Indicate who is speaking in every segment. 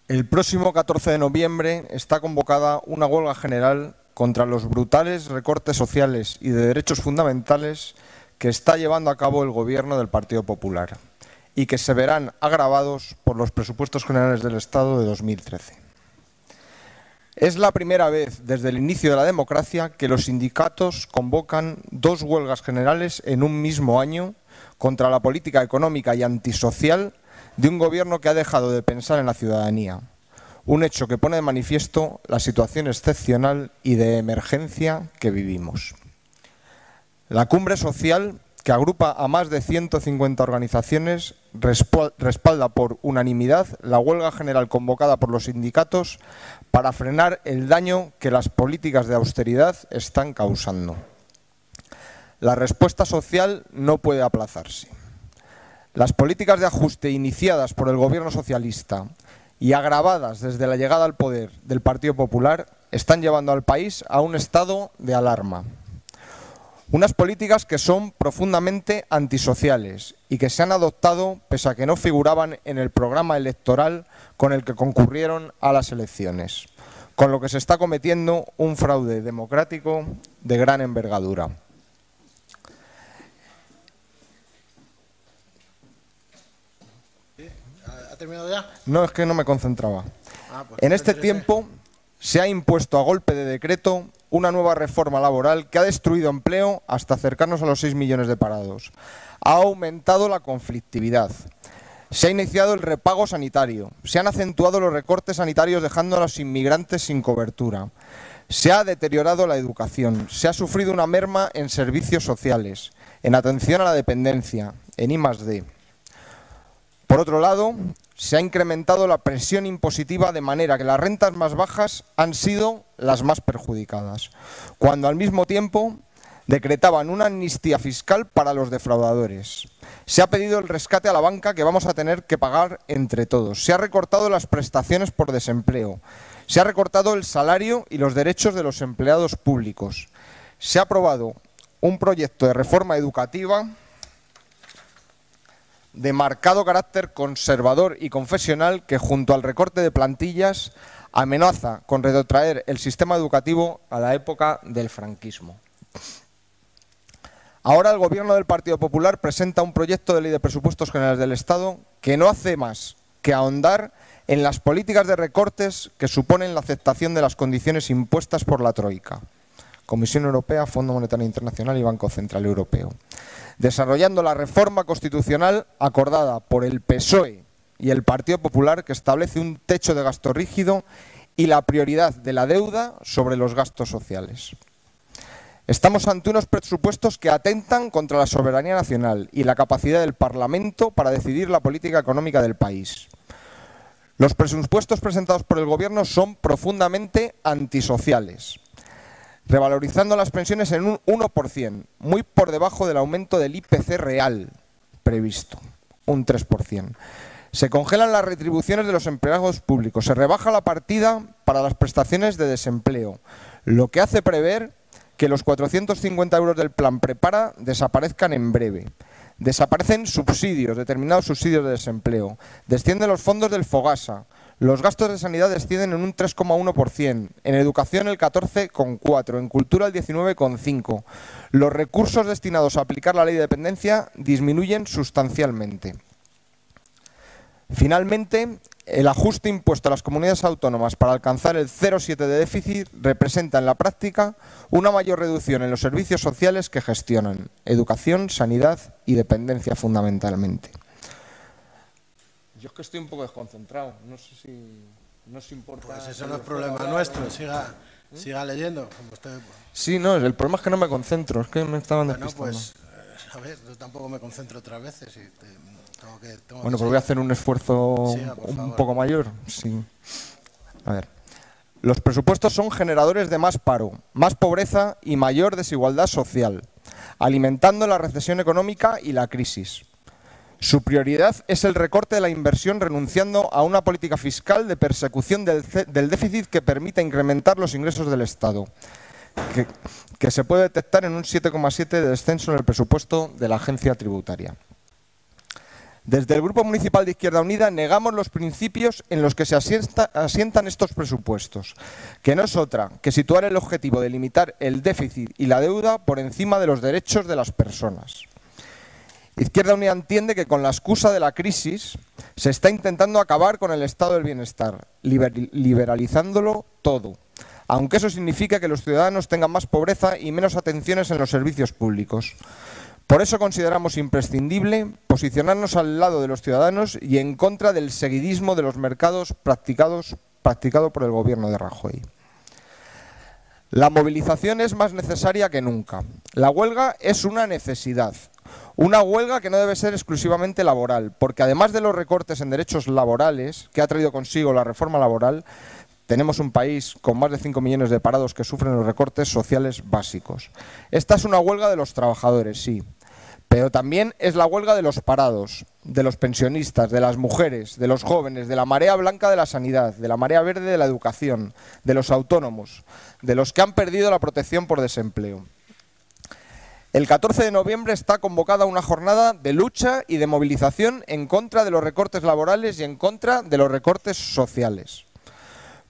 Speaker 1: El próximo 14 de noviembre está convocada una huelga general contra los brutales recortes sociales y de derechos fundamentales que está llevando a cabo el Gobierno del Partido Popular y que se verán agravados por los presupuestos generales del Estado de 2013. Es la primera vez desde el inicio de la democracia que los sindicatos convocan dos huelgas generales en un mismo año contra la política económica y antisocial de un gobierno que ha dejado de pensar en la ciudadanía, un hecho que pone de manifiesto la situación excepcional y de emergencia que vivimos. La cumbre social, que agrupa a más de 150 organizaciones, respalda por unanimidad la huelga general convocada por los sindicatos para frenar el daño que las políticas de austeridad están causando. La respuesta social no puede aplazarse. Las políticas de ajuste iniciadas por el Gobierno socialista y agravadas desde la llegada al poder del Partido Popular están llevando al país a un estado de alarma. Unas políticas que son profundamente antisociales y que se han adoptado pese a que no figuraban en el programa electoral con el que concurrieron a las elecciones, con lo que se está cometiendo un fraude democrático de gran envergadura.
Speaker 2: ¿Ha terminado ya?
Speaker 1: No, es que no me concentraba.
Speaker 2: Pues
Speaker 1: en este tiempo se ha impuesto a golpe de decreto una nueva reforma laboral que ha destruido empleo hasta acercarnos a los 6 millones de parados. Ha aumentado la conflictividad. Se ha iniciado el repago sanitario. Se han acentuado los recortes sanitarios dejando a los inmigrantes sin cobertura. Se ha deteriorado la educación. Se ha sufrido una merma en servicios sociales, en atención a la dependencia, en I+D. Por otro lado, se ha incrementado la presión impositiva de manera que las rentas más bajas han sido las más perjudicadas, cuando al mismo tiempo decretaban una amnistía fiscal para los defraudadores. Se ha pedido el rescate a la banca que vamos a tener que pagar entre todos. Se ha recortado las prestaciones por desempleo. Se ha recortado el salario y los derechos de los empleados públicos. Se ha aprobado un proyecto de reforma educativa de marcado carácter conservador y confesional que, junto al recorte de plantillas, amenaza con retrotraer el sistema educativo a la época del franquismo. Ahora el Gobierno del Partido Popular presenta un proyecto de ley de presupuestos generales del Estado que no hace más que ahondar en las políticas de recortes que suponen la aceptación de las condiciones impuestas por la Troika, Comisión Europea, Fondo Monetario Internacional y Banco Central Europeo, desarrollando la reforma constitucional acordada por el PSOE y el Partido Popular, que establece un techo de gasto rígido y la prioridad de la deuda sobre los gastos sociales. Estamos ante unos presupuestos que atentan contra la soberanía nacional y la capacidad del Parlamento para decidir la política económica del país. Los presupuestos presentados por el Gobierno son profundamente antisociales, revalorizando las pensiones en un 1%, muy por debajo del aumento del IPC real previsto, un 3%. Se congelan las retribuciones de los empleados públicos, se rebaja la partida para las prestaciones de desempleo, lo que hace prever que los 450 euros del plan Prepara desaparezcan en breve. Desaparecen subsidios, determinados subsidios de desempleo, descienden los fondos del Fogasa. Los gastos de sanidad descienden en un 3,1%, en educación el 14,4%, en cultura el 19,5%. Los recursos destinados a aplicar la ley de dependencia disminuyen sustancialmente. Finalmente, el ajuste impuesto a las comunidades autónomas para alcanzar el 0,7% de déficit representa en la práctica una mayor reducción en los servicios sociales que gestionan, educación, sanidad y dependencia fundamentalmente. Yo es que estoy un poco desconcentrado, no sé si nos importa.
Speaker 2: Pues eso no es problema nuestro, siga leyendo. Como usted...
Speaker 1: Sí, no, el problema es que no me concentro, es que me estaban despistando.
Speaker 2: Pues, a ver, yo tampoco me concentro otras veces.
Speaker 1: Bueno, pues voy a hacer un esfuerzo un poco mayor. Sí. A ver. Los presupuestos son generadores de más paro, más pobreza y mayor desigualdad social, alimentando la recesión económica y la crisis. Su prioridad es el recorte de la inversión, renunciando a una política fiscal de persecución del déficit que permita incrementar los ingresos del Estado, que se puede detectar en un 7,7% de descenso en el presupuesto de la agencia tributaria. Desde el Grupo Municipal de Izquierda Unida negamos los principios en los que se asientan estos presupuestos, que no es otra que situar el objetivo de limitar el déficit y la deuda por encima de los derechos de las personas. Izquierda Unida entiende que con la excusa de la crisis se está intentando acabar con el estado del bienestar, liberalizándolo todo, aunque eso significa que los ciudadanos tengan más pobreza y menos atenciones en los servicios públicos. Por eso consideramos imprescindible posicionarnos al lado de los ciudadanos y en contra del seguidismo de los mercados practicado por el gobierno de Rajoy. La movilización es más necesaria que nunca. La huelga es una necesidad. Una huelga que no debe ser exclusivamente laboral, porque además de los recortes en derechos laborales que ha traído consigo la reforma laboral, tenemos un país con más de 5 millones de parados que sufren los recortes sociales básicos. Esta es una huelga de los trabajadores, sí, pero también es la huelga de los parados, de los pensionistas, de las mujeres, de los jóvenes, de la marea blanca de la sanidad, de la marea verde de la educación, de los autónomos, de los que han perdido la protección por desempleo. El 14 de noviembre está convocada una jornada de lucha y de movilización en contra de los recortes laborales y en contra de los recortes sociales.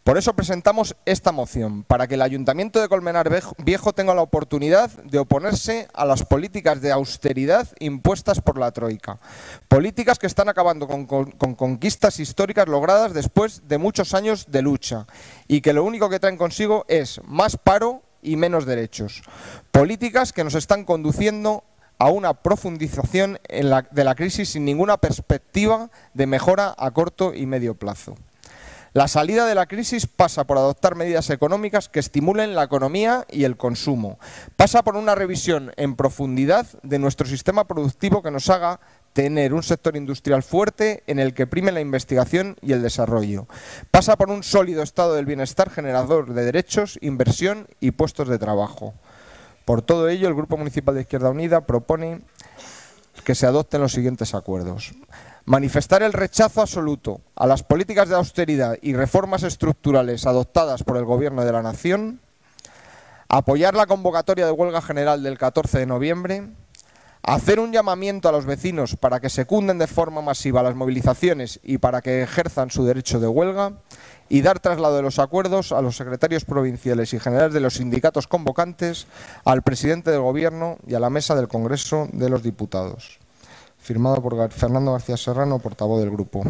Speaker 1: Por eso presentamos esta moción, para que el Ayuntamiento de Colmenar Viejo tenga la oportunidad de oponerse a las políticas de austeridad impuestas por la Troika. Políticas que están acabando con conquistas históricas logradas después de muchos años de lucha y que lo único que traen consigo es más paro y menos derechos. Políticas que nos están conduciendo a una profundización de la crisis sin ninguna perspectiva de mejora a corto y medio plazo. La salida de la crisis pasa por adoptar medidas económicas que estimulen la economía y el consumo. Pasa por una revisión en profundidad de nuestro sistema productivo que nos haga tener un sector industrial fuerte en el que prime la investigación y el desarrollo. Pasa por un sólido estado del bienestar generador de derechos, inversión y puestos de trabajo. Por todo ello, el Grupo Municipal de Izquierda Unida propone que se adopten los siguientes acuerdos. Manifestar el rechazo absoluto a las políticas de austeridad y reformas estructurales adoptadas por el Gobierno de la Nación, apoyar la convocatoria de huelga general del 14 de noviembre, hacer un llamamiento a los vecinos para que secunden de forma masiva las movilizaciones y para que ejerzan su derecho de huelga y dar traslado de los acuerdos a los secretarios provinciales y generales de los sindicatos convocantes, al presidente del Gobierno y a la mesa del Congreso de los Diputados. Firmado por Fernando García Serrano, portavoz del Grupo.